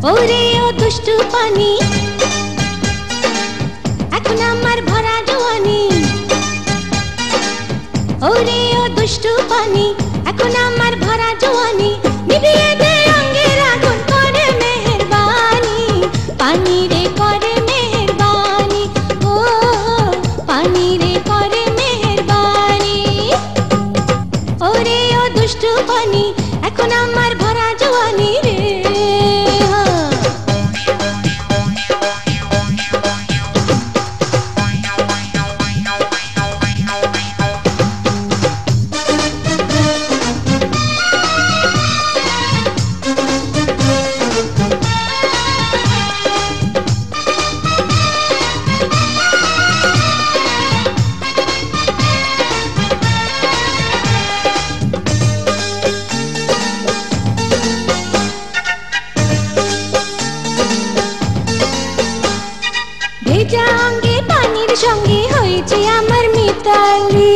ওরে ও দুষ্টু পানি এখন আমার ভরা জওয়ানি ওরে ও দুষ্টু পানি এখন আমার ভরা জওয়ানি নিভিয়ে দে অঙ্গের আগুন করে মেহেরবানি পানি রে করে মেহেরবানি ও পানি রে করে মেহেরবানি ওরে ও দুষ্টু পানি এখন আমার ভরা জওয়ানি রে ভেজা অঙ্গে পানির সঙ্গে হয়েছে আমার মিতালি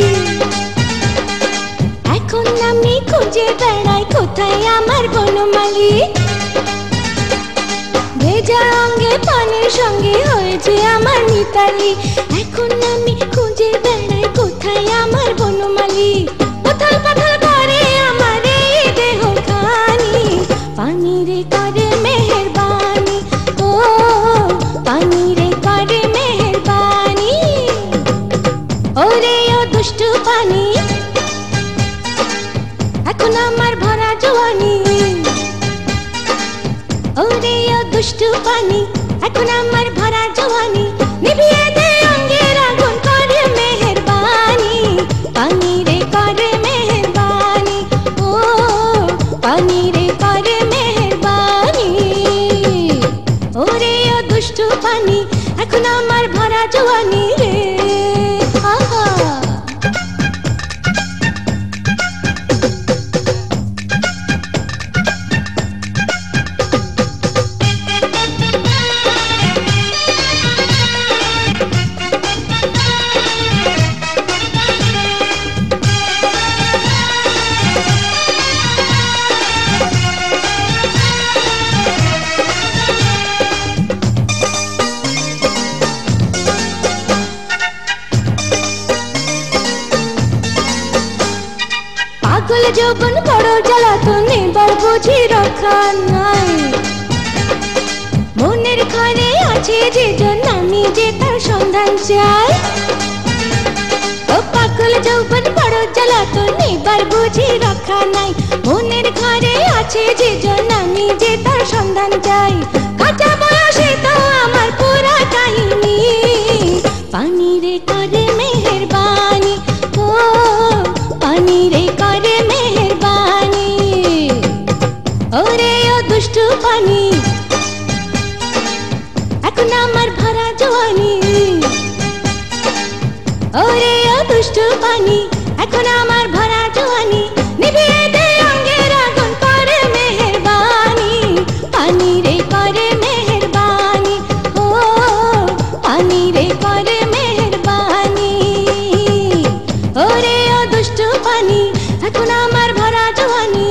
এখন আমি খুঁজে বেড়াই কোথায় আমার বনমালী ভেজা অঙ্গে পানির সঙ্গে হয়েছে আমার মিতালি এখন আমি খুঁজে বেড়াই কোথায় আমার বনমালী উথাল পাথাল করে আমার এই দেহ খানি পানি রে করে মেহেরবানি ও পানি রে করে মেহেরবানি ওরে ও দুষ্টু পানি এখন আমার ভরা জওয়ানি ওরে ও দুষ্টু পানি এখন আমার ভরা জওয়ানি নিভিয়ে দে অঙ্গের আগুন করে মেহেরবানি পানি রে করে মেহেরবানি ও পানি রে করে মেহেরবানি ওরে ও দুষ্টু পানি এখন আমার ভরা জওয়ানি রে আহা পাগল যৌবন বড় জ্বালাতন এবার বুঝি রক্ষা নাই মনের ঘরে আছে যে জন আমি যে তার সন্ধান চাই ও পাগল যৌবন বড় জ্বালাতন এবার বুঝি রক্ষা নাই মনের ঘরে আছে যে জন আমি যে তার সন্ধান চাই কাঁচা বয়সে তো আমার পুরা কাহিনী পানি রে করে মেহেরবানি ও পানি রে করে মেহেরবানি ওরে ও দুষ্টু পানি এখন আমার ভরা জওয়ানি ওরে ও দুষ্টু পানি এখন আমার ভরা জওয়ানি নিভিয়ে দে অঙ্গের আগুন করে মেহেরবানি পানি রে করে মেহেরবানি ও পানি রে করে মেহেরবানি ওরে ও দুষ্টু পানি এখন আমার ভরা জওয়ানি